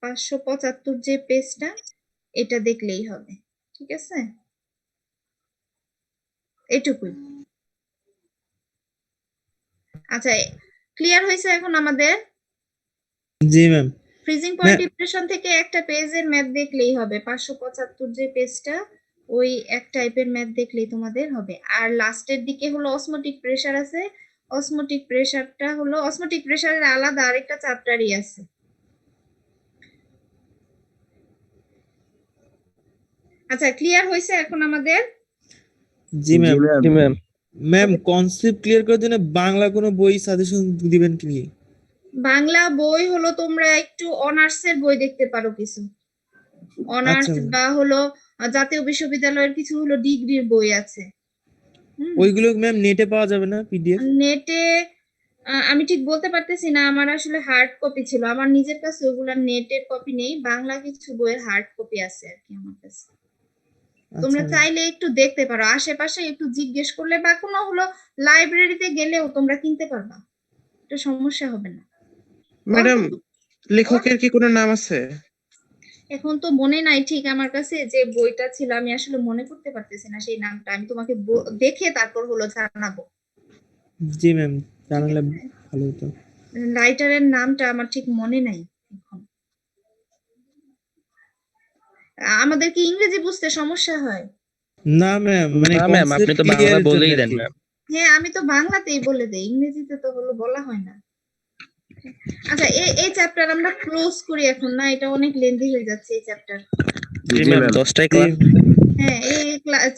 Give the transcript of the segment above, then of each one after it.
575 যে পেজটা এটা দেখলেই হবে, ঠিক আছে? এটুকুই। আচ্ছা, ক্লিয়ার হয়েছে এখন আমাদের? জি ম্যাম। ফ্রিজিং পয়েন্ট ডিপ্রেশন থেকে একটা পেজের ম্যাথ দেখলেই হবে, 575 যে পেজটা ওই এক টাইপের ম্যাথ দেখলেই তোমাদের হবে। আর লাস্টের দিকে হলো অসমোটিক প্রেসার আছে, অসমোটিক প্রেসারটা হলো অসমোটিক প্রেসারের আলাদা আরেকটা চ্যাপ্টারই আছে। আচ্ছা, ক্লিয়ার হয়েছে এখন আমাদের? জি ম্যাম। জি ম্যাম। ম্যাম কনসেপ্ট ক্লিয়ার করার জন্য বাংলা কোনো বই সাজেশন দিবেন কি? বাংলা বই হলো তোমরা একটু অনার্সের বই দেখতে পারো কিছু, অনার্স আচ্ছা। বা হলো জাতীয় বিশ্ববিদ্যালয়ের কিছু হলো ডিগ্রির বই আছে। ওইগুলো ম্যাম নেটে পাওয়া যাবে না পিডিএফ? নেটে আমি ঠিক বলতে পারতেছি না, আমার আসলে হার্ড কপি ছিল, আমার নিজের কাছে ওগুলা নেটের কপি নেই, বাংলা কিছু বইয়ের হার্ড কপি আছে আর কি আমার কাছে। তোমরা আচ্ছা। চাইলে একটু দেখতে পারো, আশেপাশে একটু জিজ্ঞেস করলে বা কোনো হলো লাইব্রেরিতে গেলেও তোমরা কিনতে পারবা, এটা সমস্যা হবে না। ম্যাডাম, লেখকের কি কোনো নাম আছে? এখন তো মনে নাই ঠিক আমার কাছে, যে বইটা ছিল আমি আসলে মনে করতে পারতেছি না সেই নামটা, আমি তোমাকে দেখে তারপর হলো জানাবো। জি ম্যাম, জানালে ভালো হতো। রাইটারের নামটা আমার ঠিক মনে নাই এখন। আমাদের কি ইংরেজি বুঝতে সমস্যা হয়? না ম্যাম, মানে না ম্যাম, আপনি তো বাংলা বলেই দেন ম্যাম। হ্যাঁ, আমি তো বাংলাতেই বলে দেই, ইংরেজিতে তো হলো বলা হয় না। আচ্ছা, এই চ্যাপ্টার আমরা ক্লোজ করি এখন, না এটা অনেক লেন্দি হয়ে যাচ্ছে এই চ্যাপ্টার। জি ম্যাম, 10টায় ক্লাস। হ্যাঁ, এই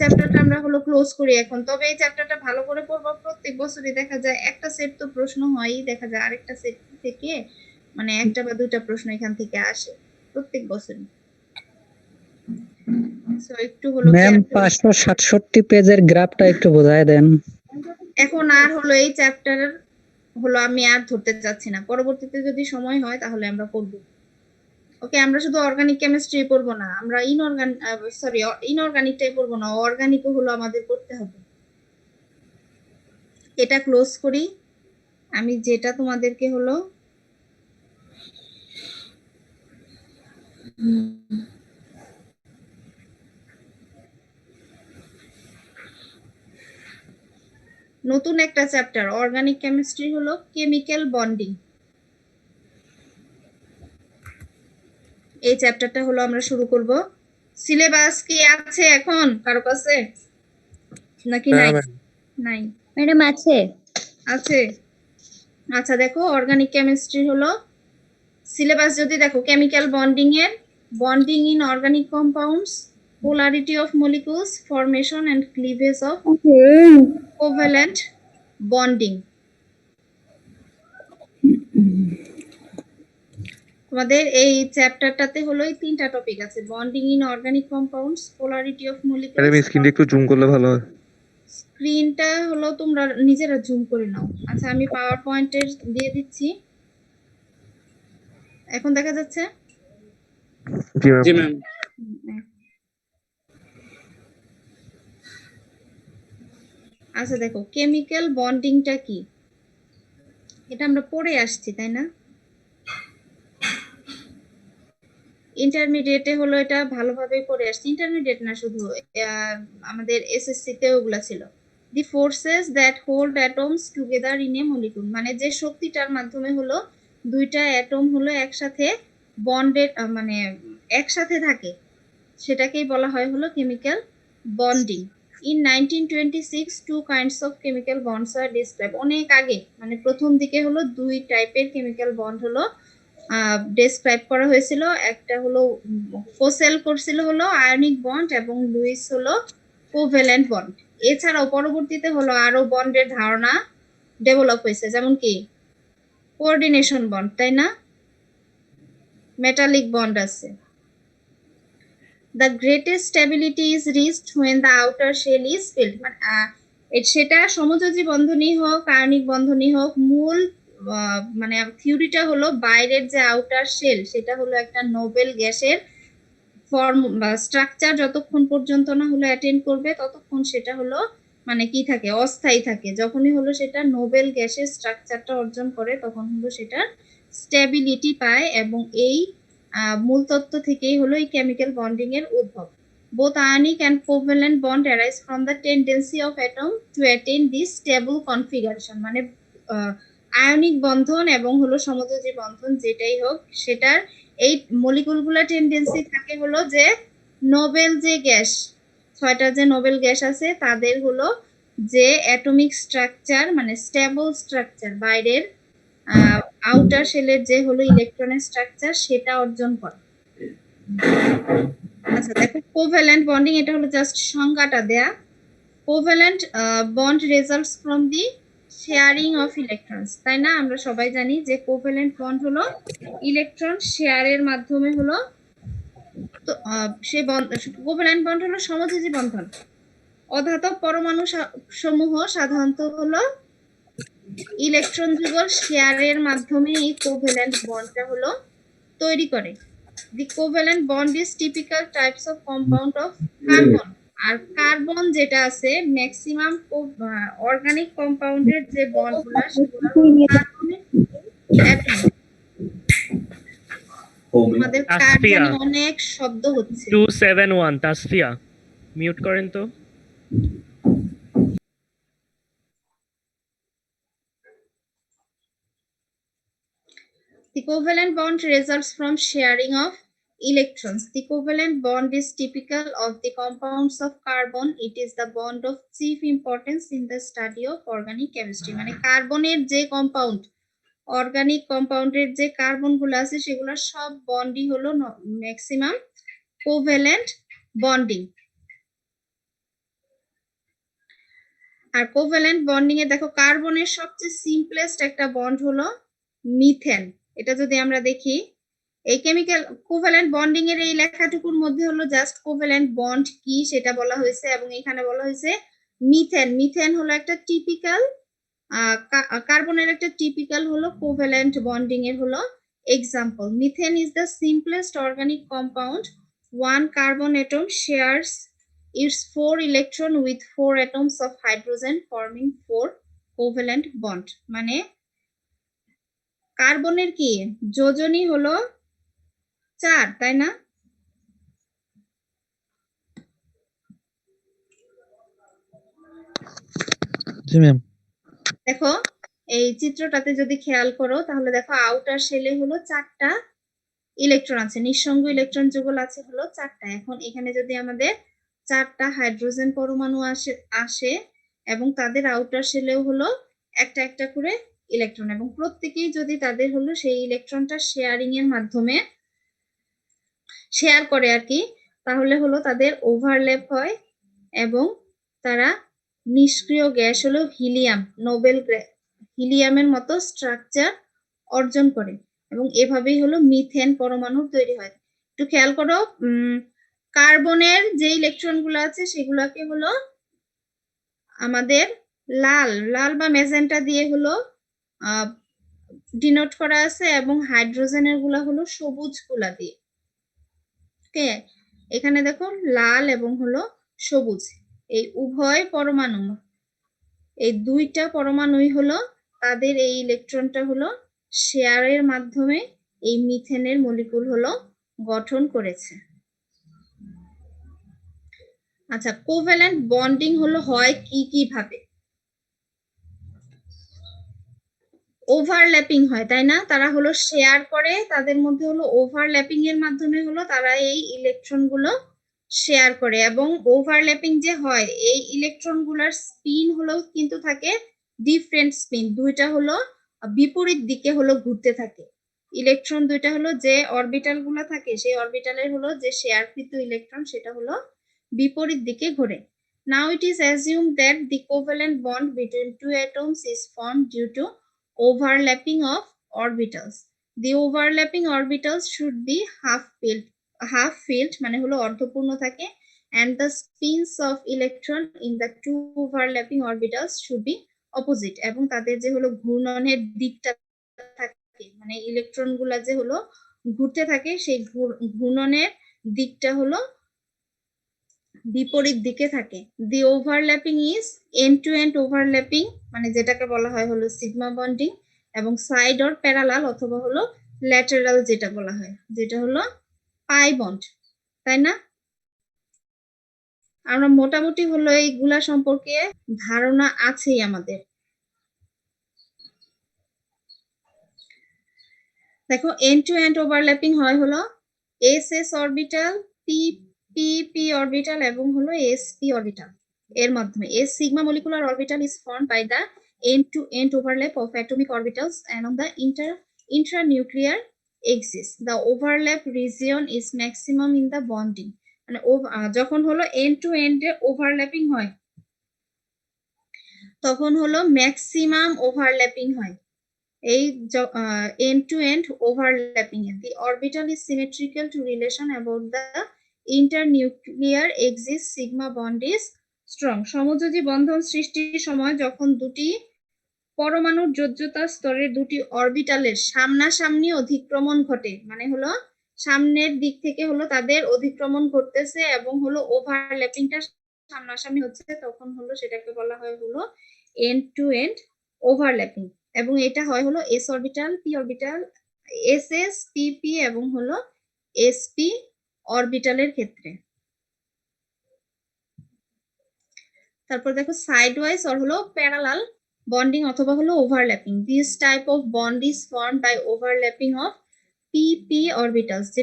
চ্যাপ্টারটা আমরা হলো ক্লোজ করি এখন। তবে এই চ্যাপ্টারটা ভালো করে পড়বো, প্রত্যেক বছরই দেখা যায় একটা সেট তো প্রশ্ন হয়ই, দেখা যায় আরেকটা সেট থেকে মানে একটা বা দুইটা প্রশ্ন এখান থেকে আসে প্রত্যেক বছরই। সো একটু হলো ম্যাম 567 পেজের গ্রাফটা একটু বোঝায় দেন। এখন আর হলো এই চ্যাপ্টার হলো আমি আর ধরতে চাচ্ছি না, পরবর্তীতে যদি সময় হয় তাহলে আমরা করব। ওকে, আমরা শুধু অর্গানিক কেমিস্ট্রি পড়বো না, আমরা ইনঅর্গানিকটাই পড়বো না, অর্গানিকও হলো আমাদের পড়তে হবে। এটা ক্লোজ করি। আমি যেটা তোমাদেরকে হলো নতুন একটা চ্যাপ্টার অর্গানিক কেমিস্ট্রি হলো কেমিক্যাল বন্ডিং, এই চ্যাপ্টারটা হলো আমরা শুরু করব। সিলেবাস কি আছে এখন কারো কাছে নাকি নাই? নাই ম্যাডাম আছে। আছে। আচ্ছা দেখো, অর্গানিক কেমিস্ট্রি হলো সিলেবাস যদি দেখো, কেমিক্যাল বন্ডিং এর bonding in organic compounds, polarity of molecules, formation and cleavage of covalent bonding। তোমাদের এই চ্যাপ্টারটাতে হলো এই তিনটা টপিক আছে, bonding in organic compounds, polarity of molecules. Madam, স্ক্রিনটা একটু জুম করলে ভালো হয়। স্ক্রিনটা হলো তোমরা নিজেরা জুম করে নাও। আচ্ছা, আমি পাওয়ার পয়েন্টের দিয়ে দিচ্ছি, এখন দেখা যাচ্ছে? জি ম্যাম। আচ্ছা দেখো, কেমিক্যাল বন্ডিংটা কি এটা আমরা পড়ে আসছি তাই না? ইন্টারমিডিয়েটে হলো এটা ভালোভাবে পড়ে আসছি, ইন্টারমিডিয়েট না শুধু আমাদের এসএসসি তে ওগুলা ছিল। The forces that hold atoms together in a molecule, মানে যে শক্তিটার মাধ্যমে হলো দুইটা অ্যাটম হলো একসাথে বন্ডেড মানে একসাথে থাকে, সেটাকেই বলা হয় হলো chemical bonding. In 1926 two kinds of chemical bonds are describe, অনেক আগে মানে প্রথম দিকে হলো দুই টাইপের কেমিক্যাল বন্ড হলো ডেসক্রাইব করা হয়েছিল। একটা হলো কোসেল করছিল হলো আয়নিক বন্ড, এবং লুইস হলো কোভ্যালেন্ট বন্ড। এছাড়াও পরবর্তীতে হলো আরো বন্ডের ধারণা ডেভেলপ হয়েছে, যেমন কি কোঅর্ডিনেশন বন্ড, তাই না? মেটালিক বন্ড আছে। The greatest stability is reached when the outer shell is filled, মানে সেটা সমযোজী বন্ধনী হোক আয়নিক বন্ধনী হোক, মূল মানে থিওরিটা হলো বাইরের যে আউটার শেল সেটা হলো একটা নোবেল গ্যাসের ফর্ম বা স্ট্রাকচার যতক্ষণ পর্যন্ত না হলো অ্যাটেন্ড করবে ততক্ষণ সেটা হলো মানে কি থাকে, অস্থায়ী থাকে। যখনই হলো সেটা নোবেল গ্যাসের স্ট্রাকচারটা অর্জন করে তখন হলো সেটা স্টেবিলিটি পায়, এবং এই মূল তত্ত্ব থেকেই হলো এই কেমিক্যাল বন্ডিং এর উদ্ভব। Both ionic and covalent bond arise from the tendency of atom to attain this stable configuration, মানে আয়নিক বন্ধন এবং হলো সমযোজী বন্ধন যেটাই হোক সেটার এই মলিকুলগুলোর টেন্ডেন্সি থাকে হলো যে নোবেল যে গ্যাস, 6টা যে নোবেল গ্যাস আছে তাদের হলো যে অ্যাটমিক স্ট্রাকচার মানে স্টেবল স্ট্রাকচার, বাইরের আউটার শেলের যে হলো ইলেকট্রনের স্ট্রাকচার সেটা অর্জন করে। আচ্ছা দেখো কোভ্যালেন্ট বন্ডিং, এটা হলো জাস্ট সংজ্ঞাটা দেয়া। Covalent bond results from the sharing of electrons, তাই না? আমরা সবাই জানি যে কোভ্যালেন্ট বন্ড হলো ইলেকট্রন শেয়ারের মাধ্যমে হলো, তো সেই কোভ্যালেন্ট বন্ড হলো সমযোজী বন্ধন। অধাতব পরমাণু সমূহ সাধারণত হলো ইলেকট্রন যুগল শেয়ারের মাধ্যমে এই কোভ্যালেন্ট বন্ডটা হলো তৈরি করে। The covalent bond is typical types of compound of carbon. আর কার্বন যেটা আছে ম্যাক্সিমাম অর্গানিক কম্পাউন্ডের যে বন্ডগুলো সেগুলো কার্বনের অ্যাটম। আমাদের কার্বনে অনেক শব্দ হচ্ছে। 271 তাসফিয়া মিউট করেন তো। The covalent bond results from sharing of electrons. The covalent bond is typical of the compounds of carbon. It is the bond of chief importance in the study of organic chemistry. মানে কার্বনের যে compound, organic কম্পাউন্ডের যে কার্বনগুলো আছে সেগুলো সব বন্ডই হলো maximum covalent bonding. আর covalent bonding এ দেখো কার্বনের সবচেয়ে সিম্পলেস্ট একটা বন্ড হলো মিথেন। এটা যদি আমরা দেখি এই কেমিক্যাল কোভ্যালেন্ট বন্ডিং এর এই লেখাটুকুর মধ্যে হলো জাস্ট কোভ্যালেন্ট বন্ড কি সেটা বলা হয়েছে, এবং এখানে বলা হয়েছে মিথেন। মিথেন হলো একটা টিপিক্যাল কার্বনের একটা টিপিক্যাল হলো কোভ্যালেন্ট বন্ডিং এর হলো example. Methane is the simplest organic compound. One carbon atom shares its 4 electron with 4 atoms of hydrogen forming 4 covalent bond. মানে কার্বনের কি যোজনী হলো 4, তাই না? জি ম্যাম। দেখো এই চিত্রটাতে যদি খেয়াল করো তাহলে দেখো আউটার শেলে হলো 4টা ইলেকট্রন আছে, নিঃসঙ্গ ইলেকট্রন যুগল আছে হলো 4টা। এখন এখানে যদি আমাদের 4টা হাইড্রোজেন পরমাণু আসে এবং তাদের আউটার শেলেও হলো একটা একটা করে ইলেকট্রন, এবং প্রত্যেকেই যদি তাদের হলো সেই ইলেকট্রনটা শেয়ারিং এর মাধ্যমে শেয়ার করে আর কি, তাহলে হলো তাদের ওভারল্যাপ হয় এবং তারা নিষ্ক্রিয় গ্যাস হলো হিলিয়াম, নোবেল হিলিয়ামের মতো স্ট্রাকচার অর্জন করে, এবং এভাবেই হলো মিথেন পরমাণু তৈরি হয়। একটু খেয়াল করো কার্বনের যে ইলেকট্রন গুলো আছে সেগুলোকে হলো আমাদের লাল লাল বা মেজেন্টা দিয়ে হলো ডিনোট করা আছে, এবং হাইড্রোজেনের গুলা হলো সবুজ গুলা দিয়ে। ওকে, এখানে দেখো লাল এবং হলো সবুজ এই উভয় পরমাণু, এই দুইটা পরমাণুই হলো তাদের এই ইলেকট্রনটা হলো শেয়ারের মাধ্যমে এই মিথেনের মলিকুল হলো গঠন করেছে। আচ্ছা, কোভ্যালেন্ট বন্ডিং হলো হয় কি কি ভাবে? ওভারল্যাপিং হয়, তাই না? তারা হলো শেয়ার করে, তাদের মধ্যে হলো ওভারল্যাপিং এর মাধ্যমে হলো তারা এই ইলেকট্রন গুলো শেয়ার করে, এবং ওভারল্যাপিং যে হয় এই ইলেকট্রন গুলার স্পিন হলো কিন্তু থাকে ডিফারেন্ট স্পিন, দুইটা হলো বিপরীত দিকে হলো ঘুরতে থাকে। ইলেকট্রন দুইটা হলো যে অরবিটাল গুলো থাকে সেই অরবিটালের হলো যে শেয়ারকৃত ইলেকট্রন সেটা হলো বিপরীত দিকে ঘোরে। Now it is assumed that the covalent bond between two atoms is formed due to overlapping of orbitals. The overlapping orbitals should be half filled মানে হলো অর্ধপূর্ণ থাকে, and the spins of electron in the two overlapping orbitals should be opposite, এবং তাদের যে হলো ঘূর্ণনের দিকটা থাকে মানে ইলেকট্রন গুলা যে হলো ঘুরতে থাকে সেই ঘূর্ণনের দিকটা হলো বিপরীত দিকে থাকে। The overlapping is end to end overlapping, মানে যেটাকে বলা হয় হলো সিগমা বন্ডিং, এবং সাইড অর প্যারালাল অথবা হলো ল্যাটারাল যেটা বলা হয়, যেটা হলো পাই বন্ড, তাই না? আমরা মোটামুটি হলো এইগুলা সম্পর্কে ধারণা আছেই আমাদের। দেখো এন্ড টু এন্ড ওভারল্যাপিং হয় হলো S S orbital, P P P orbital এবং হলো এস পি অরবিটাল এর মাধ্যমে। S sigma molecular orbital is formed by the end to end overlap of atomic orbitals along the intranuclear axis. The overlap region is maximum in the bonding, মানে যখন হলো and to end overlapping হয় তখন হলো maximum overlapping হয়। এই end to end overlapping A the orbital is symmetrical to relation about the internuclear axis, sigma bond is strong. সমযোজী বন্ধন সৃষ্টির সময় যখন দুটি পরমাণুর যোজ্যতা স্তরের দুটি অরবিটালের সামনাসামনি অধিক্রমণ ঘটে, মানে হলো সামনের দিক থেকে হলো তাদের অধিক্রমণ ঘটতেছে এবং হলো ওভারল্যাপিংটা সামনাসামনি হচ্ছে, তখন হলো সেটাকে বলা হয় হলো এন্ড টু এন্ড ওভারল্যাপিং। এবং এটা হয় হলো S orbital, P orbital, S S P P এবং হলো এস পি অরবিটালের ক্ষেত্রে। তারপর দেখো সাইড ওয়াইজ আর হলো প্যারালাল বন্ডিং অথবা হলো overlapping. This type of bond is formed by overlapping of p p orbitals. যে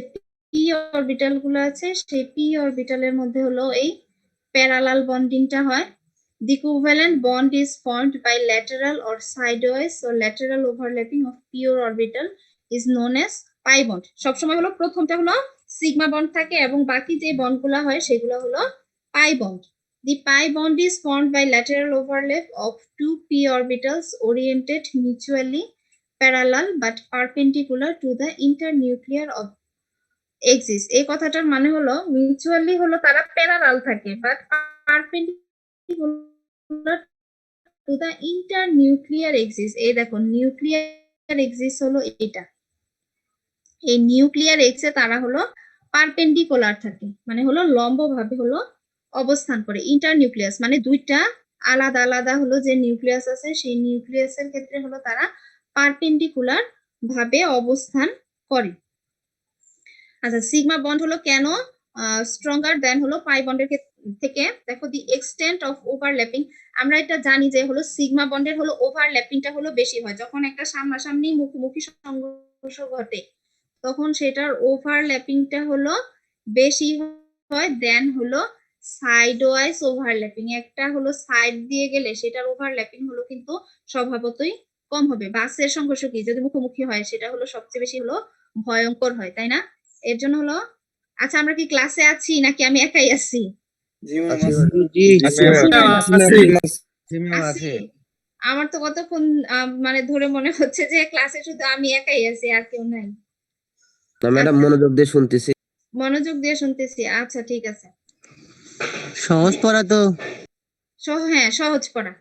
পি অরবিটাল গুলো আছে সেই পি অরবিটালের মধ্যে হলো এই প্যারালাল বন্ডিংটা হয়। The covalent bond is formed by lateral or sidewise or lateral overlapping of pure orbital is known as pi bond. সবসময় হলো প্রথমটা হলো সিগমা বন্ড থাকে এবং বাকি যে বন্ডগুলো হয় সেগুলো হলো pi bond. The pi bond is formed by lateral overlap of two p orbitals oriented mutually parallel but perpendicular to the internuclear axis. এই কথাটার মানে হলো মিউচুয়ালি হলো তারা প্যারালাল থাকে but perpendicular to the internuclear axis. এই দেখো nuclear axis হলো এটা, এই নিউক্লিয়ার এক্সে তারা হলো পারপেন্ডিকুলার থাকে, মানে হলো লম্ব ভাবে হলো অবস্থান করে। ইন্টারনিউক্লিয়াস মানে দুইটা আলাদা আলাদা হলো যে নিউক্লিয়াস আছে সেই নিউক্লিয়াসের ক্ষেত্রে হলো তারা পারপেন্ডিকুলার ভাবে অবস্থান করে। আচ্ছা সিগমা বন্ড হলো কেন স্ট্রঙ্গার দেন হলো পাই বন্ডের থেকে? দেখো দি এক্সটেন্ট অফ ওভারল্যাপিং, আমরা এটা জানি যে হলো সিগমা বন্ডের হলো ওভারল্যাপিংটা হলো বেশি হয় যখন একটা সামনাসামনি মুখোমুখি সংঘর্ষ ঘটে, তখন সেটার ওভারল্যাপিংটা হলো বেশি হয় দেন হলো সাইড ওয়াইজ ওভারল্যাপিং। একটা হলো সাইড দিয়ে গেলে সেটার ওভারল্যাপিং হলো কিন্তু স্বভাবতই কম হবে। বাসের সংঘর্ষ কি যদি মুখোমুখি হয় সেটা হলো সবচেয়ে বেশি হলো ভয়ঙ্কর হয়, তাই না? এর জন্য হলো আচ্ছা আমরা কি ক্লাসে আছি নাকি আমি একাই আছি? আছি। আমার তো কতক্ষণ মানে ধরে মনে হচ্ছে যে ক্লাসে শুধু আমি একাই আছি আর কেউ নাই। ম্যাডাম মনোযোগ দিয়ে শুনতেছি। মনোযোগ দিয়ে শুনতেছি, আচ্ছা ঠিক আছে। সহজ পড়া তো। হ্যাঁ সহজ পড়া,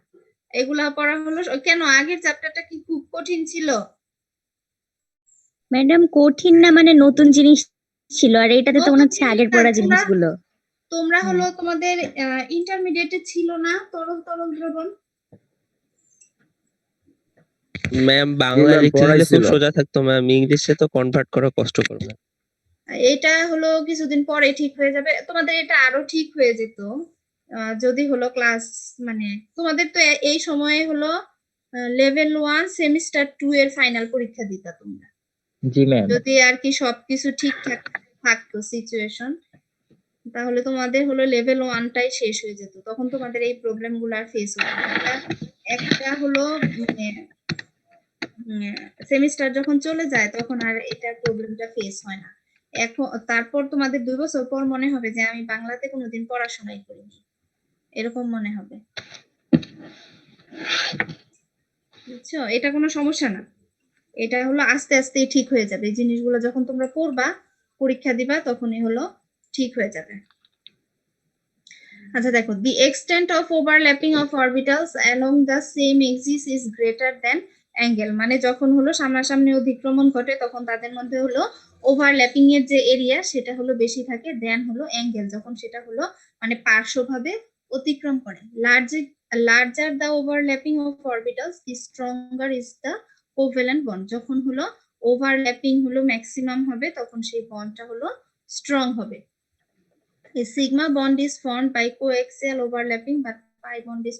এগুলা পড়া হলো। কেন আগের চ্যাপ্টারটা কি খুব কঠিন ছিল? ম্যাডাম কঠিন না, মানে নতুন জিনিস ছিল, আর এটাতে তো মনে হচ্ছে আগের পড়া জিনিসগুলো। তোমরা হলো তোমাদের ইন্টারমিডিয়েটে ছিল না তরল তরল দ্রবণ? ম্যাম বাংলা লিখতে দিলে খুব সোজা থাকতো ম্যাম, ইংলিশে তো কনভার্ট করা কষ্টকর ম্যাম। এটা হলো কিছুদিন পরে ঠিক হয়ে যাবে, তোমাদের এটা আরো ঠিক হয়ে যেত যদি হলো ক্লাস মানে তোমাদের তো এই সময়ে হলো লেভেল 1 সেমিস্টার 2 এর ফাইনাল পরীক্ষা দিতা তোমরা। জি ম্যাম। যদি আর কি সবকিছু ঠিকঠাক থাকতো সিচুয়েশন, তাহলে তোমাদের হলো লেভেল 1টাই শেষ হয়ে যেত, তখন তোমাদের এই প্রবলেম গুলো আর ফেস হতো না। একটা হলো সেমিস্টার যখন চলে যায় তখন আর এটা প্রবলেমটা ফেস হয় না। এখন তারপর তোমাদের 2 বছর পর মনে হবে যে আমি বাংলাতে কোনোদিন পড়াশোনাই করিনি, এরকম মনে হবে, বুঝছো? এটা কোনো সমস্যা না, এটা হলো আস্তে আস্তে ঠিক হয়ে যাবে। এই জিনিসগুলো যখন তোমরা পড়বা পরীক্ষা দিবা তখনই হলো ঠিক হয়ে যাবে। আচ্ছা দেখো the extent of overlapping of orbitals along the same axis is greater than angle, মানে যখন হলো সামনাসামনি অধিক্রমণ ঘটে তখন তাদের মধ্যে হলো ওভারল্যাপিং এর যে এরিয়া সেটা হলো বেশি থাকে দেন হলো অ্যাঙ্গেল যখন সেটা হলো মানে পার্শ্বভাবে অতিক্রম করে। larger the overlapping of orbitals the stronger is the covalent bond, যখন হলো ওভারল্যাপিং হলো ম্যাক্সিমাম হবে, তখন সেই বন্ডটা হলো স্ট্রং হবে। A sigma bond is formed by coaxial overlapping, but pi bond is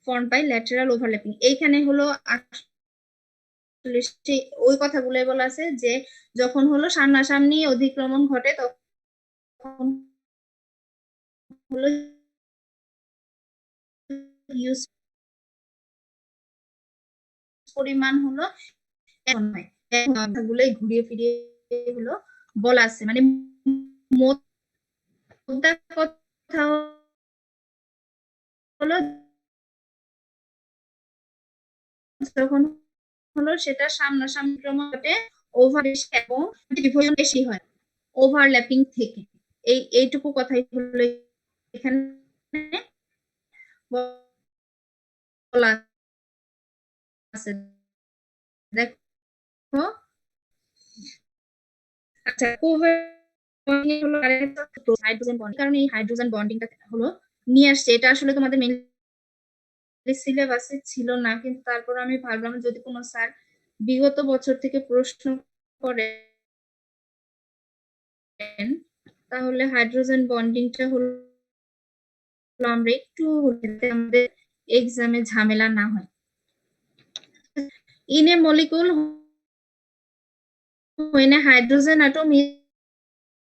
formed by lateral overlapping. এইখানে হলো আসলে ওই কথাগুলোই বলা আছে যে যখন হলো সামনাসামনি অধিক্রমণ ঘটে তখন হলো ইউজ পরিমাণ হলো এখন হয়, কথাগুলোই ঘুরিয়ে ফিরিয়ে হলো বলা আছে, মানে মোদ্দা কথা হলো যখন হলো সেটা সামনাসামনি ক্রমে ঘটে, ওভার বেশি এবং বিভজন বেশি হয় ওভারল্যাপিং থেকে। এইটুকু কথাই হলো এখানে বলা আছে। দেখো আচ্ছা, হাইড্রোজেন বন্ডিং, কারণ এই হাইড্রোজেন বন্ডিংটা হলো নিয়ে আসছে, এটা আসলে তোমাদের মেইনলি সিলেবাসে ছিল না, কিন্তু তারপর আমি ভাবলাম যদি কোনো স্যার বিগত বছর থেকে প্রশ্ন করেন তাহলে হাইড্রোজেন বন্ডিংটা হলো আমরা একটু আমাদের এক্সামে ঝামেলা না হয়। In a molecule, when a hydrogen atom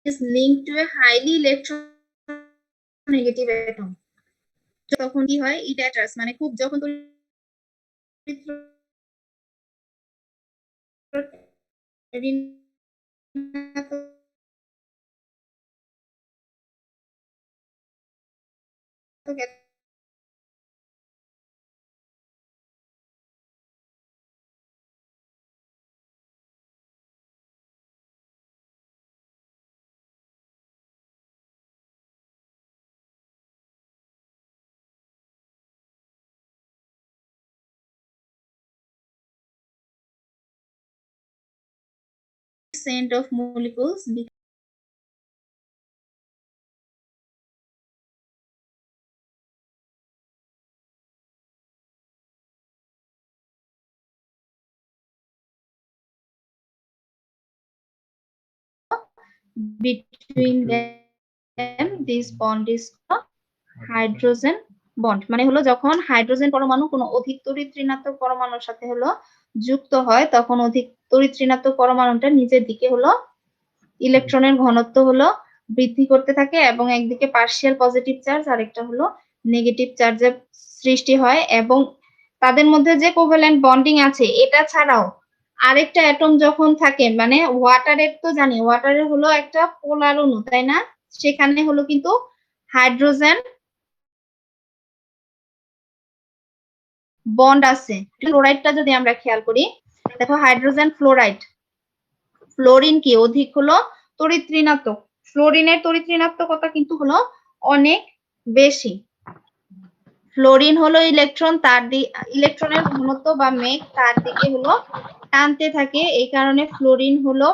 is linked to a highly electronegative atom, তখন কি হয়, it attracts, মানে খুব যখন % of molecules between them, this bond is called hydrogen bond. মানে হলো যখন হাইড্রোজেন পরমাণু কোনো অধিক তড়িৎ ঋণাত্মক পরমাণুর সাথে হলো যুক্ত হয়, তখন অধিক তড়িৎ ঋণাত্মক পরমাণুটা নিজের দিকে হলো ইলেকট্রনের ঘনত্ব হলো বৃদ্ধি করতে থাকে, এবং একদিকে পার্শিয়াল পজিটিভ চার্জ আর একটা হলো নেগেটিভ চার্জের সৃষ্টি হয়, এবং তাদের মধ্যে যে কোভ্যালেন্ট বন্ডিং আছে এটা ছাড়াও আরেকটা অ্যাটম যখন থাকে, মানে ওয়াটারের তো জানি ওয়াটারের হলো একটা পোলার অণু, তাই না? সেখানে হলো কিন্তু হাইড্রোজেন বন্ড আছে। ফ্লোরাইডটা যদি আমরা খেয়াল করি, দেখো হাইড্রোজেন ফ্লোরাইড, ফ্লোরিন কি অধিক হলো তড়িৎ ঋণাত্মক, ফ্লোরিনের তড়িৎ ঋণাত্মকতা কিন্তু হলো অনেক বেশি। ফ্লোরিন হলো ইলেকট্রন, তার ইলেকট্রনের ঘনত্ব বা মেঘ তার দিকে হলো টানতে থাকে, এই কারণে ফ্লোরিন হলো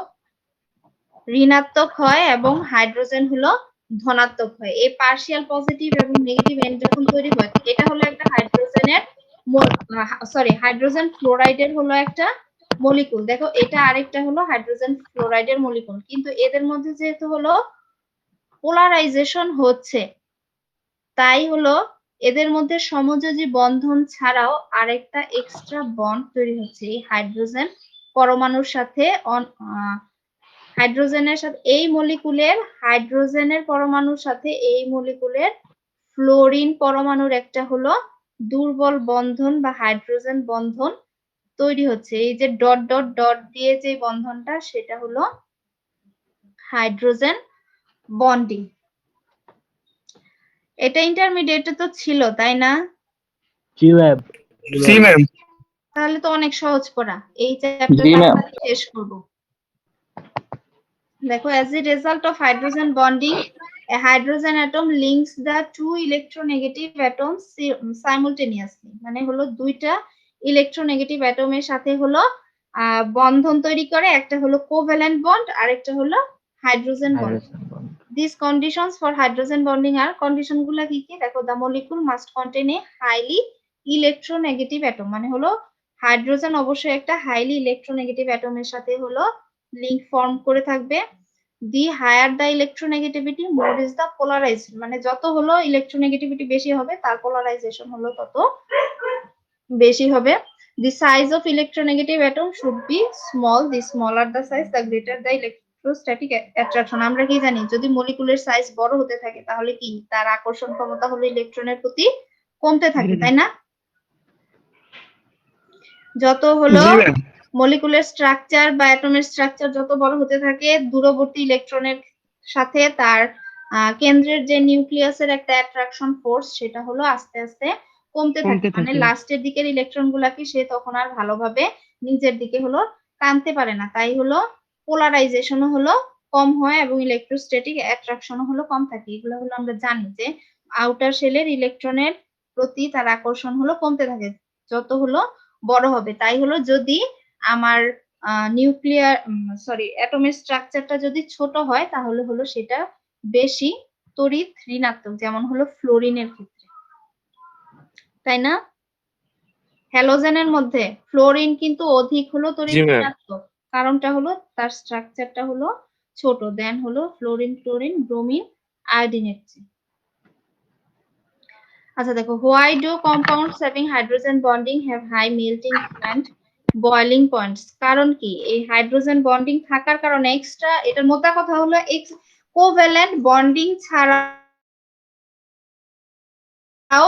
ঋণাত্মক হয় এবং হাইড্রোজেন হলো ধনাত্মক হয়। এই পার্শিয়াল পজিটিভ এবং নেগেটিভ এন্ড যখন তৈরি হয়, এটা হলো একটা হাইড্রোজেনের হাইড্রোজেন ফ্লোরাইডের হলো একটা মলিকুল। দেখো এটা আরেকটা হলো হাইড্রোজেন ফ্লোরাইডের মলিকুল, কিন্তু এদের মধ্যে যেহেতু হলো পোলারাইজেশন হচ্ছে, তাই হলো এদের মধ্যে সমযোজী বন্ধন ছাড়াও আরেকটা এক্সট্রা বন্ড তৈরি হচ্ছে এই হাইড্রোজেন পরমাণুর সাথে। হাইড্রোজেনের সাথে এই মলিকুলের, হাইড্রোজেনের পরমাণুর সাথে এই মলিকুলের ফ্লোরিন পরমাণুর একটা হলো দুর্বল বন্ধন বা হাইড্রোজেন বন্ধন তৈরি হচ্ছে। এই যে ডট ডট ডট দিয়ে যে বন্ধনটা, সেটা হলো হাইড্রোজেন বন্ডিং। এটা ইন্টারমিডিয়েটে তো ছিল, তাই না? তাহলে তো অনেক সহজ পড়া, এই চ্যাপ্টারটা শেষ করব। দেখো, as a result of hydrogen bonding, a hydrogen atom links the two electronegative atoms simultaneously, মানে হলো দুইটা ইলেকট্রোনেগেটিভ অ্যাটমের সাথে হলো বন্ধন তৈরি করে, একটা হলো কোভ্যালেন্ট বন্ড আর একটা হলো hydrogen bond. These conditions for hydrogen bonding are, condition গুলা কি কি দেখো, the molecule must contain a highly electronegative atom, মানে হলো হাইড্রোজেন অবশ্যই একটা হাইলি ইলেকট্রোনেগেটিভ অ্যাটমের সাথে হলো লিংক ফর্ম করে থাকবে। The higher the electronegativity more is the polarisation, মানে যত হলো ইলেকট্রোনেগেটিভিটি বেশি হবে তার পোলারাইজেশন হলো তত বেশি হবে। The size of electronegative atom should be small. The smaller the size, the greater the electrostatic attraction. আমরা কি জানি, যদি মলিকুলের সাইজ বড় হতে থাকে তাহলে কি তার আকর্ষণ ক্ষমতা হলো ইলেকট্রনের প্রতি কমতে থাকে, তাই না? যত হলো মলিকুলের স্ট্রাকচার বা অ্যাটমের স্ট্রাকচার যত বড় হতে থাকে, দূরবর্তী ইলেকট্রনের সাথে তার কেন্দ্রের যে নিউক্লিয়াসের একটা অ্যাট্রাকশন ফোর্স সেটা হলো আস্তে আস্তে কমতে থাকে, মানে লাস্টের দিকের ইলেকট্রন গুলাকে সে তখন আর ভালোভাবে নিজের দিকে হলো টানতে পারে না, তাই হলো পোলারাইজেশনও হলো কম হয় এবং ইলেকট্রোস্ট্যাটিক অ্যাট্রাকশনও হলো কম থাকে। এগুলো হলো আমরা জানি যে আউটার শেলের ইলেকট্রনের প্রতি তার আকর্ষণ হলো কমতে থাকে যত হলো বড় হবে। তাই হলো যদি আমার নিউক্লিয়ার অ্যাটমের স্ট্রাকচারটা যদি ছোট হয় তাহলে হলো সেটা বেশি তড়িৎ ঋণাত্মক, যেমন হলো ফ্লোরিনের ক্ষেত্রে, তাই না? হ্যালোজেনের মধ্যে ফ্লোরিন কিন্তু অধিক হলো তড়িৎ ঋণাত্মক, কারণটা হলো তার স্ট্রাকচারটা হলো ছোট দেন হলো ফ্লোরিন, ক্লোরিন, ব্রোমিন, আয়োডিনের চেয়ে। আচ্ছা দেখো, why do compounds having hydrogen bonding have high melting point, boiling points? কারণ কি? এই হাইড্রোজেন বন্ডিং থাকার কারণে এক্সট্রা, এটার মোদ্দা কথা হলো কোভ্যালেন্ট বন্ডিং ছাড়াও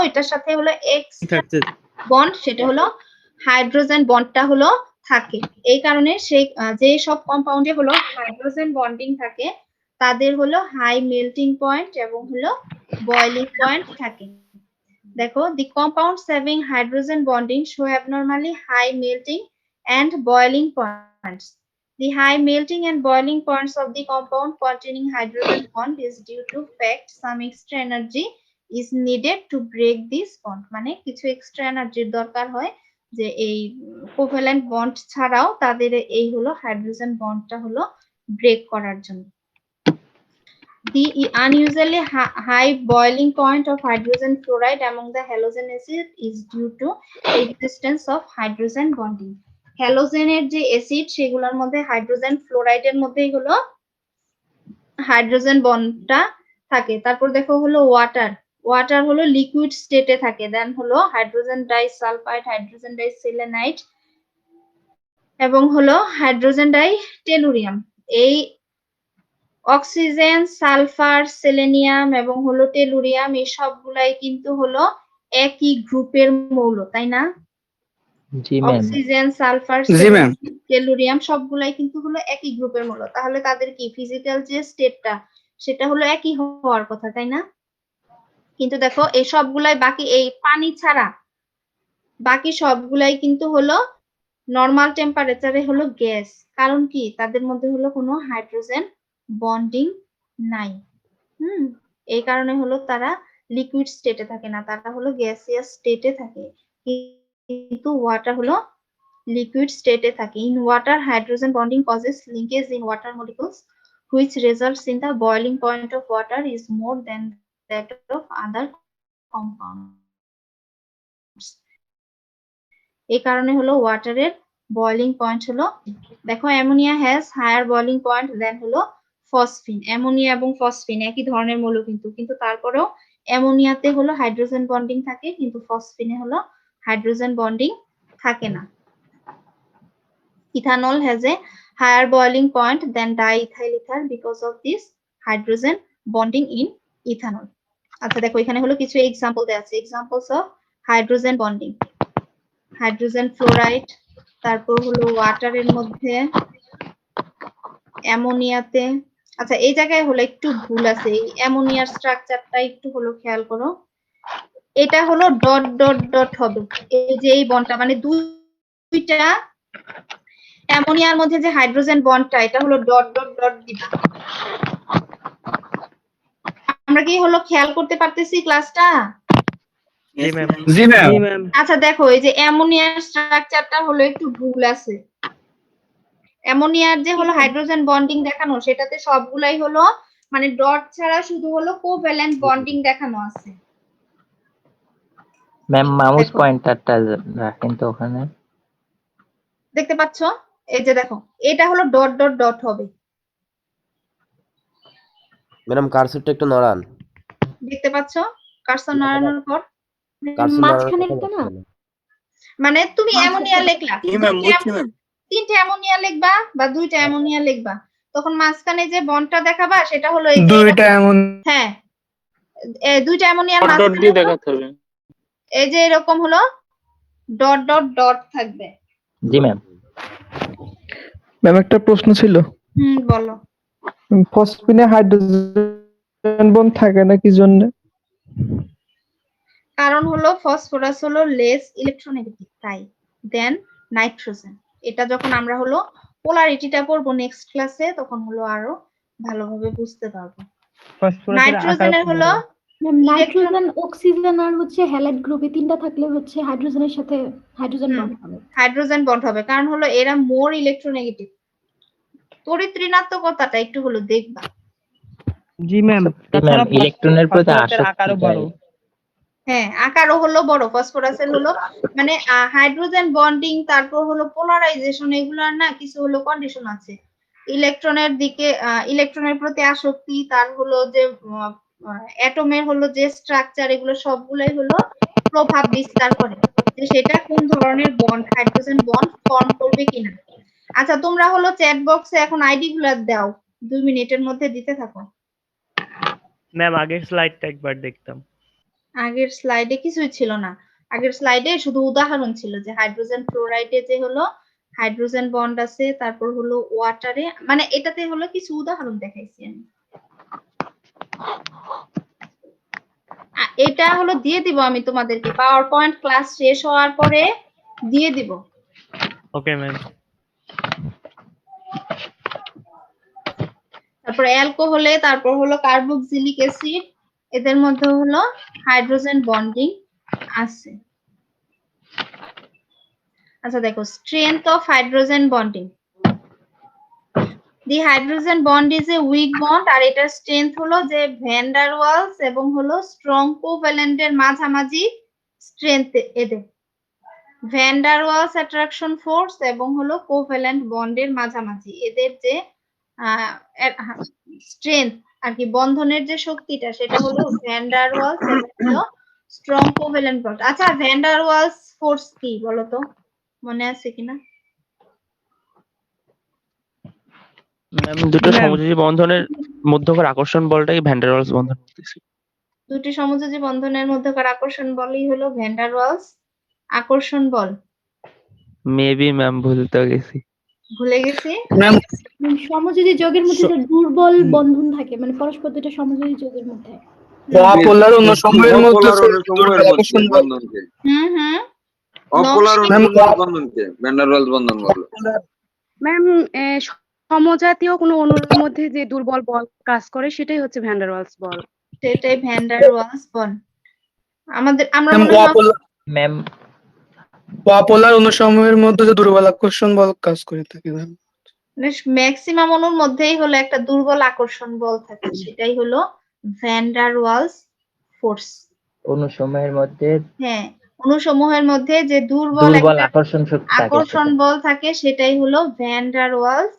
এটার সাথে হলো এক্সট্রা বন্ড, সেটা হলো হাইড্রোজেন বন্ডটা হলো থাকে। এই কারণে সেই যে সব কম্পাউন্ডে হলো হাইড্রোজেন বন্ডিং থাকে তাদের হলো হাই মেল্টিং পয়েন্ট এবং হলো বয়লিং পয়েন্ট থাকে। দেখো, the compounds having hydrogen bonding show abnormally high melting and boiling points. The high melting and boiling points of the compound containing hydrogen bond is due to fact some extra energy is needed to break this bond. মানে কিছু extra এনার্জির দরকার হয় যে এই covalent bond ছাড়াও তাদের এই হলো হাইড্রোজেন বন্ডটা হলো ব্রেক করার জন্য। The unusually high boiling point of hydrogen fluoride among the halogen acid is due to existence of hydrogen bonding. হ্যালোজেনের যে অ্যাসিড সেগুলোর মধ্যে হাইড্রোজেন ফ্লোরাইডের মধ্যেই হলো হাইড্রোজেন বন্ডটা থাকে। তারপর দেখো হলো ওয়াটার হলো লিকুইড স্টেটে থাকে, দেন হলো হাইড্রোজেন ডাইসালফাইড, হাইড্রোজেন ডাইসেলেনাইড এবং হলো হাইড্রোজেন ডাইটেলুরিয়াম। এই অক্সিজেন, সালফার, সেলেনিয়াম এবং হলো টেলুরিয়াম এই সবগুলাই কিন্তু হলো একই গ্রুপের মৌল, তাই না? অক্সিজেন, সালফার, টেলুরিয়াম সবগুলাই কিন্তু হলো একই গ্রুপের মৌল, তাহলে তাদের কি ফিজিক্যাল যে স্টেটটা সেটা হলো একই হওয়ার কথা, তাই না? কিন্তু দেখো এই সবগুলাই বাকি, এই পানি ছাড়া বাকি সবগুলাই কিন্তু হলো নরমাল টেম্পারেচারে হলো গ্যাস। কারণ কি? তাদের মধ্যে হলো কোনো হাইড্রোজেন বন্ডিং নাই। এই কারণে হলো তারা লিকুইড স্টেটে থাকে না, তারা হলো গ্যাসিয়াস স্টেটে থাকে, কিন্তু ওয়াটার হলো লিকুইড স্টেটে থাকে। In water hydrogen bonding causes linkage in water molecules which results in the boiling point of water is more than that of other compounds. এই কারণে হলো ওয়াটারের বয়লিং পয়েন্ট হলো, দেখো ammonia has higher boiling point than হলো phosphine. Ammonia এবং phosphine একই ধরনের মৌল কিন্তু তারপরেও অ্যামোনিয়াতে হলো হাইড্রোজেন বন্ডিং থাকে কিন্তু ফসফিনে হলো হাইড্রোজেন বন্ডিং থাকে না। Ethanol has a higher boiling point than diethyl ether because of this hydrogen bonding in ethanol. আচ্ছা দেখো এখানে হলো কিছু এক্সাম্পল দেওয়া আছে, examples of hydrogen bonding. Hydrogen fluoride, তারপর হলো ওয়াটারের মধ্যে, অ্যামোনিয়াতে। আচ্ছা এই জায়গায় হলো একটু ভুল আছে, এই অ্যামোনিয়ার স্ট্রাকচারটা একটু হলো খেয়াল করো, এটা হলো ডট ডট ডট হবে, এই যে এই বন্ডটা মানে দুইটা অ্যামোনিয়ার মধ্যে যে হাইড্রোজেন বন্ডটা এটা হলো ডট ডট ডট দিবা। আমরা কি হলো খেয়াল করতে পারতেছি ক্লাসটা? জি ম্যাম। আচ্ছা দেখো এই যে অ্যামোনিয়ার স্ট্রাকচারটা হলো একটু ভুল আছে, অ্যামোনিয়ার যে হলো হাইড্রোজেন বন্ডিং দেখানো সেটাতে সবগুলাই হলো মানে ডট ছাড়া শুধু হলো কোভ্যালেন্ট বন্ডিং দেখানো আছে। ম্যাম মাউস পয়েন্টারটা রাখেন তো ওখানে। দেখতে পাচ্ছ? এই যে দেখো, এটা হলো ডট ডট ডট হবে। ম্যাডাম কার্সরটা একটু নড়ান। দেখতে পাচ্ছ কার্সর নাড়ানোর পর? কার্সর নড়ানোর মাঝখানের কথা টা না? বলছি না। মানে তুমি অ্যামোনিয়া লিখলা, তিনটে অ্যামোনিয়া লিখবা বা দুইটা অ্যামোনিয়া লিখবা, তখন মাঝখানে যে বন্ডটা দেখাবা সেটা হলো এই যে দুইটা এমন হ্যাঁ, দুইটা অ্যামোনিয়ার ডট মাঝখানে দিয়ে হলো দেখাতে হবে। এই যে এরকম হলো ডট ডট ডট থাকবে। জি ম্যাম। ম্যাম একটা প্রশ্ন ছিল, বলো। ফসফিনে হাইড্রোজেন বন্ড থাকে না কি জন্য? কারণ হলো ফসফরাস হলো লেস ইলেকট্রোনেগেটিভ তাই দেন নাইট্রোজেন। এটা যখন আমরা হলো পোলারিটিটা পড়বো নেক্সট ক্লাসে তখন হলো আরো ভালোভাবে বুঝতে পারবো। নাইট্রোজেনের হলো নাইট্রোজেন, অক্সিজেন আর হচ্ছে হ্যালাইড গ্রুপে তিনটা থাকলে হচ্ছে হাইড্রোজেনের সাথে হাইড্রোজেন বন্ড হবে। হাইড্রোজেন বন্ড হবে, কারণ হলো এরা মোর ইলেকট্রোনেগেটিভ। তড়িৎ ঋণাত্মকতাটা একটু হলো দেখবা। জি ম্যাম, ম্যাম ইলেকট্রনের প্রতি আসক্তি বড়। হ্যাঁ, আকারও হলো বড়। ফসফরাসের হলো মানে হাইড্রোজেন বন্ডিং, তারপর হলো পোলারাইজেশন, এগুলার না কিছু হলো কন্ডিশন আছে। ইলেকট্রনের দিকে ইলেকট্রনের প্রতি আসক্তি, তার হলো যে অ্যাটমের হলো যে স্ট্রাকচার, এগুলো সবগুলাই হলো প্রভাব বিস্তার করে যে সেটা কোন ধরনের বন্ড, হাইড্রোজেন বন্ড ফর্ম করবে কিনা। আচ্ছা, তোমরা হলো চ্যাট বক্সে এখন আইডি গুলা দাও, 2 মিনিটের মধ্যে দিতে থাকো। ম্যাম আগের স্লাইডটা একবার দেখতাম। আগের স্লাইডে কিছুই ছিল না, আগের স্লাইডে শুধু উদাহরণ ছিল যে হাইড্রোজেন ফ্লোরাইডে যে হলো হাইড্রোজেন বন্ড আছে, তারপর হলো ওয়াটারে, মানে এটাতে হলো কিছু উদাহরণ দেখাইছি আমি। এটা হলো দিয়ে দিব আমি তোমাদেরকে, পাওয়ার পয়েন্ট ক্লাস শেষ হওয়ার পরে দিয়ে দিব। Okay ma'am. তারপর অ্যালকোহলে, তারপর হলো কার্বক্সিলিক অ্যাসিড, এদের মধ্যে হলো হাইড্রোজেন বন্ডিং আছে। আচ্ছা দেখো, strength of hydrogen bonding. The hydrogen bond is a weak bond, আর এটার স্ট্রেংথ হলো যে ভ্যান ডার ওয়ালস এবং হলো স্ট্রং কোভ্যালেন্টের মাঝামাঝি স্ট্রেংথ এদের। Van der Waals attraction force এবং হলো কোভ্যালেন্ট বন্ডের মাঝামাঝি এদের যে স্ট্রেংথ আর কি, বন্ধনের যে শক্তিটা সেটা হলো ভ্যান ডার ওয়ালস এবং হলো স্ট্রং কোভ্যালেন্ট বন্ড। আচ্ছা, ভ্যান ডার ওয়ালস ফোর্স কি বলো তো, মনে আছে কিনা? ম্যাম দুটো সমযোজী বন্ধনের মধ্যকার আকর্ষণ বলটাই ভ্যান ডার ওয়ালস বন্ধন বলতেছি। দুটি সমযোজী বন্ধনের মধ্যকার আকর্ষণ বলই হলো ভ্যান ডার ওয়ালস আকর্ষণ বল। মেবি ম্যাম ভুলতে গেছি। ভুলে গেছি ম্যাম সমযোজী যৌগের মধ্যে যে দুর্বল বন্ধন থাকে, মানে পরস্পর দুটো সমযোজী যৌগের মধ্যে অপোলার অনুসময়ের মধ্যে আকর্ষণ বল। অপোলার বন্ধনকে ভ্যান ডার ওয়ালস বন্ধন বলে। ম্যাম সমজাতীয় কোনো অণুর মধ্যে যে দুর্বল বল কাজ করে সেটাই হচ্ছে ভ্যান ডার ওয়ালস বল। সেটাই ভ্যান ডার ওয়ালস বল। আমরা ম্যাম অপোলার অনুসময়ের মধ্যে যে দুর্বল আকর্ষণ বল কাজ করে থাকে ম্যাম। ম্যাক্সিমাম অণুর মধ্যেই হলো একটা দুর্বল আকর্ষণ বল থাকে, সেটাই হলো ভ্যান ডার ওয়ালস ফোর্স। অনুসময়ের মধ্যে হ্যাঁ, অণুসমূহের মধ্যে যে দুর্বল আকর্ষণ বল থাকে সেটাই হলো ভ্যান ডার ওয়ালস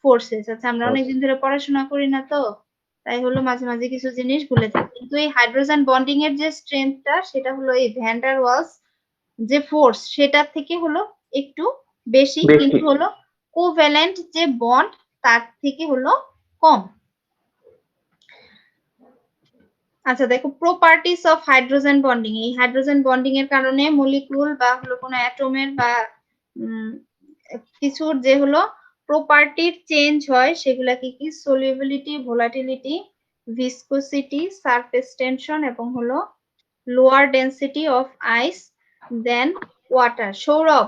ফোর্সেস। আচ্ছা, আমরা অনেকদিন ধরে পড়াশোনা করি না তো, তাই হলো মাঝে মাঝে কিছু জিনিস ভুলে যাই, কিন্তু এই হাইড্রোজেন বন্ডিং এর যে স্ট্রেংথটা সেটা হলো এই ভ্যান ডার ওয়ালস যে ফোর্স সেটার থেকে হলো একটু বেশি, কিন্তু হলো কোভ্যালেন্ট যে বন্ড তার থেকে হলো কম। আচ্ছা দেখো, প্রপার্টিস অফ হাইড্রোজেন বন্ডিং। এই হাইড্রোজেন বন্ডিং এর কারণে মলিকিউল বা হলো কোনো অ্যাটমের বা কিছুর যে হলো প্রপার্টির চেঞ্জ হয় সেগুলা কি কি? Solubility, volatility, viscosity, surface tension এবং হলো lower density of ice than water. Sourav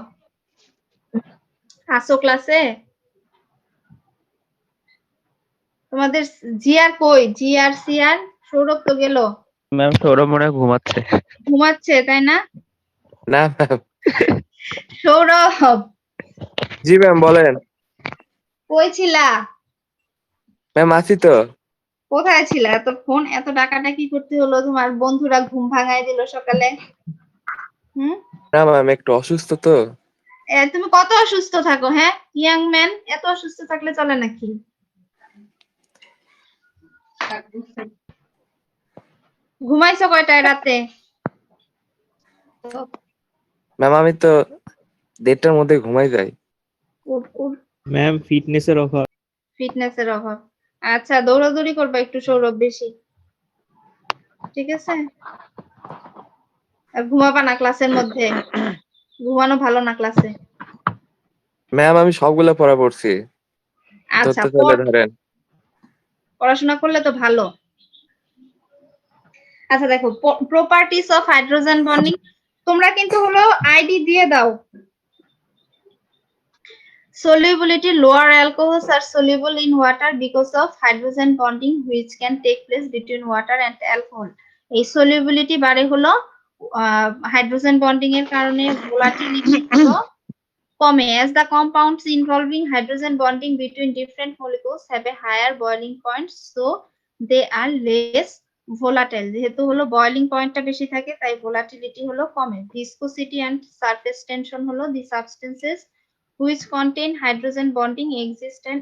আসো ক্লাসে? তোমাদের জিআর কই? GR CR? সৌরভ তো গেল। ম্যাম সৌরভ মনে হয় ঘুমাচ্ছে। ঘুমাচ্ছে তাই না? না ম্যাম। সৌরভ জি ম্যাম বলেন। কই ছিলা? ম্যাম আছি তো। কোথায় ছিলা? এত ফোন এত ডাকাডাকি করতে হলো, তোমার বন্ধুরা ঘুম ভাঙায় দিল সকালে। না ম্যাম একটু অসুস্থ তো। তুমি কত অসুস্থ থাকো, হ্যাঁ ইয়াং ম্যান, এত অসুস্থ থাকলে চলে নাকি? ঘুমাইছো কয়টায় রাতে? ম্যাম আমি তো 1:30টার মধ্যে ঘুমাই যাই। ম্যাম ফিটনেসের অভাব। ফিটনেসের অভাব। আচ্ছা দৌড়াদৌড়ি করবা একটু, সৌরভ, বেশি, ঠিক আছে? আর ঘুমাবা না ক্লাসের মধ্যে, ঘুমানো ভালো না ক্লাসে। ম্যাম আমি সবগুলা পড়া পড়ছি, আচ্ছা ধরতে চাইলে ধরেন। পড়াশোনা করলে তো ভালো। আচ্ছা দেখো, প্রপার্টিস অফ হাইড্রোজেন বন্ডিং, তোমরা কিন্তু হলো আইডি দিয়ে দাও। Solubility: lower alcohols are soluble in water because of hydrogen bonding which can take place between water and alcohol. এই solubility বাড়ে হলো হাইড্রোজেন বন্ডিং এর কারণে ভোলাটিলিটি হলো কমে, as the compounds involving hydrogen bonding between different molecules have a higher boiling point, so they are less volatile. যেহেতু হলো boiling পয়েন্টটা বেশি থাকে তাই ভোলাটিলিটি হলো কমে। Viscosity and surface tension হলো the substances which contain hydrogen bonding exist and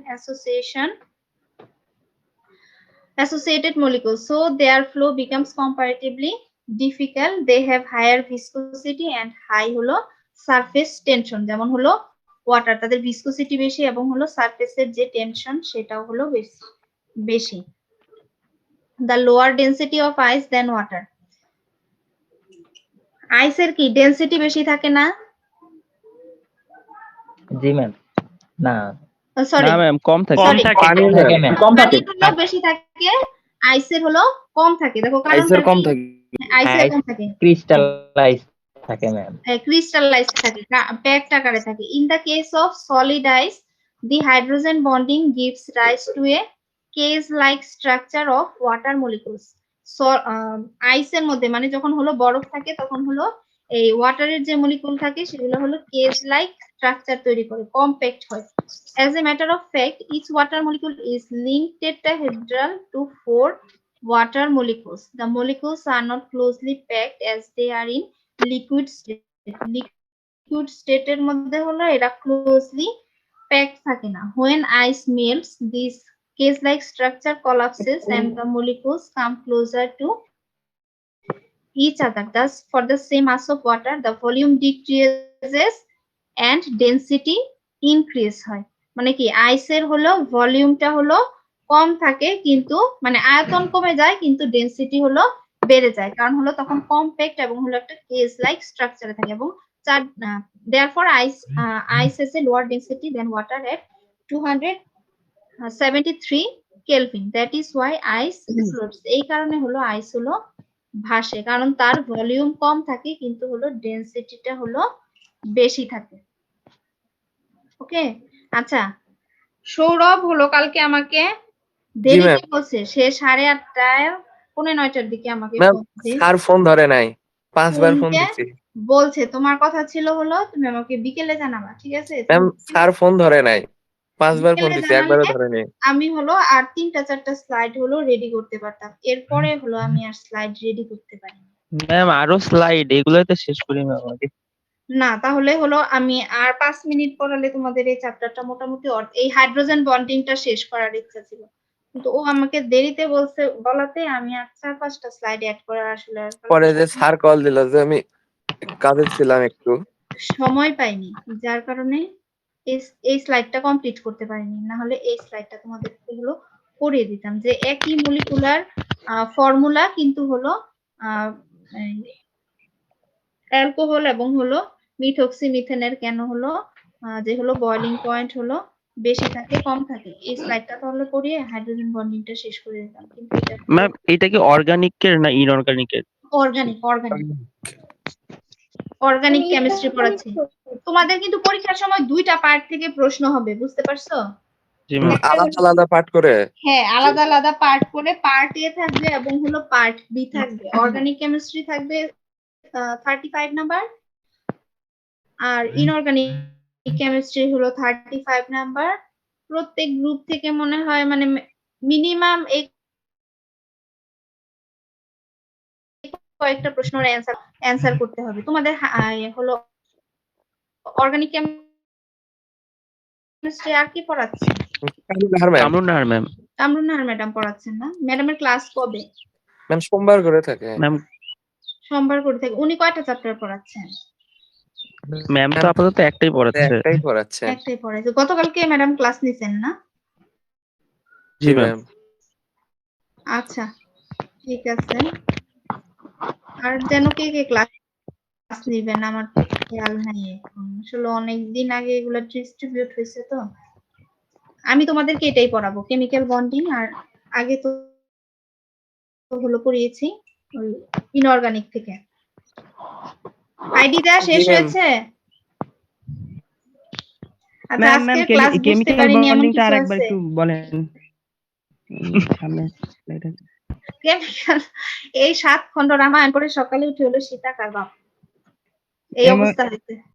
associated molecules, so their flow becomes comparatively difficult. They have higher viscosity and high হলো surface tension, যেমন হলো ওয়াটার, তাদের ভিসকোসিটি বেশি এবং হলো সারফেসের যে টেনশন সেটাও হলো বেশি। The lower density of ice than water. আইসের কি ডেনসিটি বেশি থাকে না? জি ম্যাম। না সরি ম্যাম কম থাকে। কম থাকে, পানির হলো বেশি থাকে, আইসের হলো কম থাকে। দেখো আইসের কম থাকে। আইসের কম থাকে, ক্রিস্টালাইজ থাকে ম্যাম। crystallized থাকে, packed আকারে থাকে। In the case of solid ice, the hydrogen bonding gives rise to a case-like structure of water molecules. So, আইসের মধ্যে মানে যখন হলো বরফ থাকে তখন হলো এই ওয়াটারের যে মলিকুল থাকে সেগুলো হলো কেজ-লাইক স্ট্রাকচার তৈরি করে, কম্প্যাক্ট হয়। As a matter of fact, each water molecule is linked tetrahedral to 4 water molecules. The molecules are not closely packed as they are in liquid state. Liquid state এর মধ্যে হলো এরা closely packed থাকে না। When ice melts, this case-like structure collapses and the molecules come closer to each other. Thus, for the same mass of water, the volume decreases and density increase হয়। মানে কি আইসের হলো ভলিউমটা হলো কম থাকে কিন্তু মানে আয়তন কমে যায় কিন্তু ডেনসিটি হলো বেড়ে যায়, কারণ হলো তখন কম্প্যাক্ট এবং হলো একটা কেজ লাইক স্ট্রাকচারে থাকে এবং therefore ice has a lower density than water at 273 Kelvin. That is why ice floats. এই কারণে হলো আইস হলো ভাসে, কারণ তার ভলিউম কম থাকে কিন্তু হলো ডেনসিটিটা হলো বেশি থাকে। ওকে, আচ্ছা সৌরভ হলো কালকে আমাকে দেরিতে বলছে, সে 8:30 8:45 দিকে আমাকে স্যার ফোন ধরে নাই, 5 বার ফোন দিছি। বলছে তোমার কথা ছিল হলো তুমি আমাকে বিকেলে জানাবা, ঠিক আছে? ম্যাম স্যার ফোন ধরে নাই, 5 বার ফোন দিছি, একবারও ধরে নাই। আমি হলো আর 3-4টা স্লাইড হলো রেডি করতে পারতাম, এরপরে হলো আমি আর স্লাইড রেডি করতে পারি ম্যাম আরো স্লাইড, এগুলো তো শেষ করি ম্যাম আগে। না। তাহলে হলো আমি আর 5 মিনিট পড়ালে তোমাদের এই চ্যাপ্টারটা মোটামুটি এই হাইড্রোজেন বন্ডিংটা শেষ করার ইচ্ছা ছিল, কিন্তু ও আমাকে দেরিতে বলাতে আমি আর 4-5টা স্লাইড অ্যাড করার আসলে পরে যে স্যার কল দিল যে আমি কাজে ছিলাম একটু, সময় পাইনি, যার কারণে এই স্লাইডটা কমপ্লিট করতে পারিনি। না হলে এই স্লাইডটা তোমাদের হলো পড়িয়ে দিতাম যে একই মলিকুলার ফর্মুলা কিন্তু হলো অ্যালকোহল এবং হলো মিথক্সিমিথেনের কেন হলো যে হলো বয়লিং পয়েন্ট হলো বেশি থাকে কম থাকে। এই স্লাইডটা তাহলে পড়িয়ে হাইড্রোজেন বন্ডিংটা শেষ করে দিতাম, কিন্তু ম্যাম এটা কি অর্গানিকের না ইনঅর্গানিকের? অর্গানিক কেমিস্ট্রি পড়াচ্ছি। তোমাদের কিন্তু পরীক্ষার সময় 2টা পার্ট থেকে প্রশ্ন হবে, বুঝতে পারছো? আলাদা আলাদা পার্ট করে, হ্যাঁ আলাদা আলাদা পার্ট করে, পার্ট এ থাকবে এবং হলো পার্ট বি থাকবে। অর্গানিক কেমিস্ট্রি থাকবে 35 নাম্বার আর ইনঅর্গানিক কেমিস্ট্রি হলো 35 নাম্বার। প্রত্যেক গ্রুপ থেকে মনে হয় মানে মিনিমাম এই কয়েকটা প্রশ্নের অ্যানসার করতে হবে। তোমাদের হলো অর্গানিক কেমিস্ট্রি আর কি পড়াচ্ছে? ম্যাম ম্যাম কামরুন্নাহার ম্যাডাম পড়াচ্ছেন না? ম্যাডামের ক্লাস কবে? ম্যাম সোমবার করে থাকে। ম্যাম সোমবার করে থেকে। উনি কয়টা চ্যাপ্টার পড়াচ্ছেন? ম্যাম তো আপাতত একটাই পড়াচ্ছে। একটাই পড়াচ্ছে। একটাই পড়াইছে। গতকালকে ম্যাডাম ক্লাস নিছেন না? জি ম্যাম। আচ্ছা, ঠিক আছে। আর যেন কে কে ক্লাস নিবেন আমার তো খেয়াল নাই এখন। আসলে অনেকদিন আগে এগুলা ডিস্ট্রিবিউট হয়েছে তো। আমি তোমাদেরকে এটাই পড়াবো, কেমিক্যাল বন্ডিং। আর আগে তো হলো পড়িয়েছি ওই ইনঅর্গানিক থেকে। আইডি দেওয়া শেষ জি, ম্যাম। হয়েছে? আচ্ছা, ম্যাম আজকের ক্লাস বুঝতে কেমিক্যাল পারিনি এমন বন্ডিংটা কিছু আরেকবার আছে? একটু বলেন। সামনে কেমিক্যাল এই 7 খণ্ড রামায়ণ পড়ে সকালে উঠে হলো সীতা কার বাপ। এই এমন- অবস্থা হয়েছে।